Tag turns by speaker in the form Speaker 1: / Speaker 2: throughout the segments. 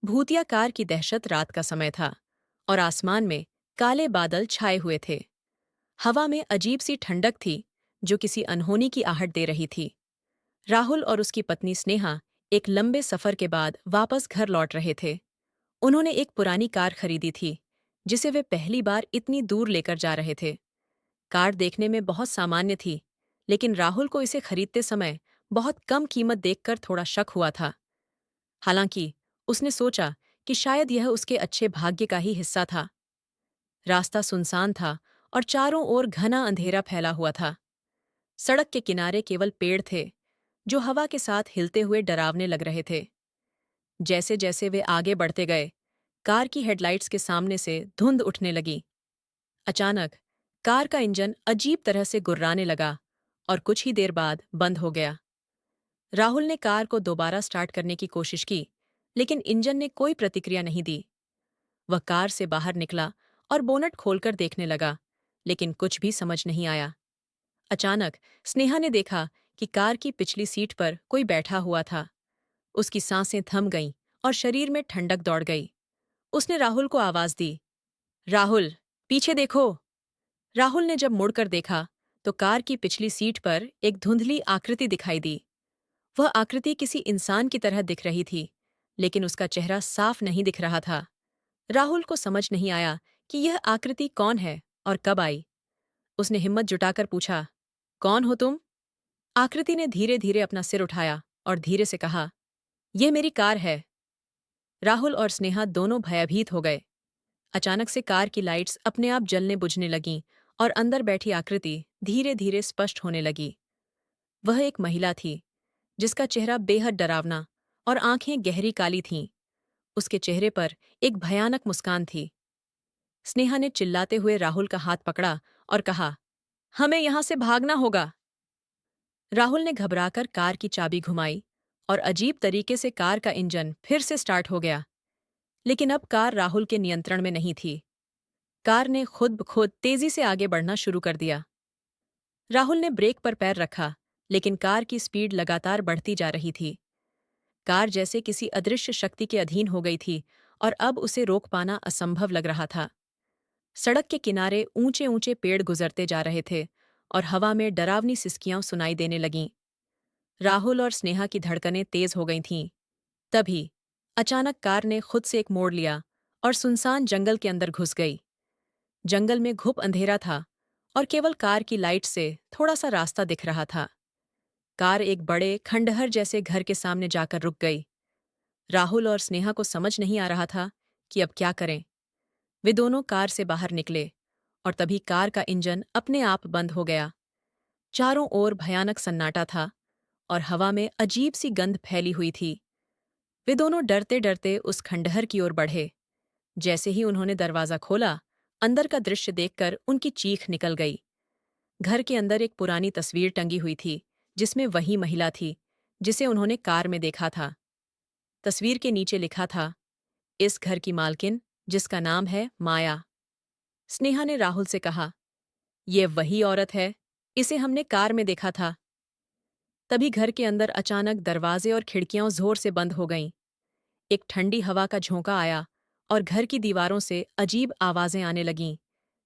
Speaker 1: भूतिया कार की दहशत रात का समय था और आसमान में काले बादल छाए हुए थे। हवा में अजीब सी ठंडक थी जो किसी अनहोनी की आहट दे रही थी। राहुल और उसकी पत्नी स्नेहा एक लंबे सफर के बाद वापस घर लौट रहे थे। उन्होंने एक पुरानी कार खरीदी थी जिसे वे पहली बार इतनी दूर लेकर जा रहे थे। कार देखने में बहुत सामान्य थी, लेकिन राहुल को इसे खरीदते समय बहुत कम कीमत देखकर थोड़ा शक हुआ था। हालांकि उसने सोचा कि शायद यह उसके अच्छे भाग्य का ही हिस्सा था। रास्ता सुनसान था और चारों ओर घना अंधेरा फैला हुआ था। सड़क के किनारे केवल पेड़ थे जो हवा के साथ हिलते हुए डरावने लग रहे थे। जैसे जैसे वे आगे बढ़ते गए, कार की हेडलाइट्स के सामने से धुंध उठने लगी। अचानक कार का इंजन अजीब तरह से गुर्राने लगा और कुछ ही देर बाद बंद हो गया। राहुल ने कार को दोबारा स्टार्ट करने की कोशिश की, लेकिन इंजन ने कोई प्रतिक्रिया नहीं दी। वह कार से बाहर निकला और बोनट खोलकर देखने लगा, लेकिन कुछ भी समझ नहीं आया। अचानक स्नेहा ने देखा कि कार की पिछली सीट पर कोई बैठा हुआ था। उसकी सांसें थम गईं और शरीर में ठंडक दौड़ गई। उसने राहुल को आवाज दी, राहुल, पीछे देखो। राहुल ने जब मुड़कर देखा तो कार की पिछली सीट पर एक धुंधली आकृति दिखाई दी। वह आकृति किसी इंसान की तरह दिख रही थी, लेकिन उसका चेहरा साफ नहीं दिख रहा था। राहुल को समझ नहीं आया कि यह आकृति कौन है और कब आई। उसने हिम्मत जुटाकर पूछा, कौन हो तुम? आकृति ने धीरे धीरे अपना सिर उठाया और धीरे से कहा, यह मेरी कार है। राहुल और स्नेहा दोनों भयभीत हो गए। अचानक से कार की लाइट्स अपने आप जलने बुझने लगीं और अंदर बैठी आकृति धीरे धीरे स्पष्ट होने लगी। वह एक महिला थी जिसका चेहरा बेहद डरावना और आंखें गहरी काली थीं। उसके चेहरे पर एक भयानक मुस्कान थी। स्नेहा ने चिल्लाते हुए राहुल का हाथ पकड़ा और कहा, हमें यहां से भागना होगा। राहुल ने घबराकर कार की चाबी घुमाई और अजीब तरीके से कार का इंजन फिर से स्टार्ट हो गया। लेकिन अब कार राहुल के नियंत्रण में नहीं थी। कार ने खुद ब खुद तेजी से आगे बढ़ना शुरू कर दिया। राहुल ने ब्रेक पर पैर रखा, लेकिन कार की स्पीड लगातार बढ़ती जा रही थी। कार जैसे किसी अदृश्य शक्ति के अधीन हो गई थी और अब उसे रोक पाना असंभव लग रहा था। सड़क के किनारे ऊंचे ऊंचे पेड़ गुजरते जा रहे थे और हवा में डरावनी सिसकियां सुनाई देने लगीं। राहुल और स्नेहा की धड़कनें तेज हो गई थीं। तभी अचानक कार ने खुद से एक मोड़ लिया और सुनसान जंगल के अंदर घुस गई। जंगल में घुप अंधेरा था और केवल कार की लाइट से थोड़ा सा रास्ता दिख रहा था। कार एक बड़े खंडहर जैसे घर के सामने जाकर रुक गई। राहुल और स्नेहा को समझ नहीं आ रहा था कि अब क्या करें। वे दोनों कार से बाहर निकले और तभी कार का इंजन अपने आप बंद हो गया। चारों ओर भयानक सन्नाटा था और हवा में अजीब सी गंध फैली हुई थी। वे दोनों डरते डरते उस खंडहर की ओर बढ़े। जैसे ही उन्होंने दरवाजा खोला, अंदर का दृश्य देखकर उनकी चीख निकल गई। घर के अंदर एक पुरानी तस्वीर टंगी हुई थी जिसमें वही महिला थी जिसे उन्होंने कार में देखा था। तस्वीर के नीचे लिखा था, इस घर की मालकिन जिसका नाम है माया। स्नेहा ने राहुल से कहा, ये वही औरत है, इसे हमने कार में देखा था। तभी घर के अंदर अचानक दरवाजे और खिड़कियां जोर से बंद हो गईं। एक ठंडी हवा का झोंका आया और घर की दीवारों से अजीब आवाजें आने लगीं,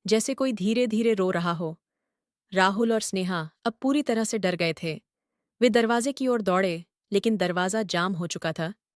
Speaker 1: जैसे कोई धीरे धीरे रो रहा हो। राहुल और स्नेहा अब पूरी तरह से डर गए थे। वे दरवाजे की ओर दौड़े, लेकिन दरवाजा जाम हो चुका था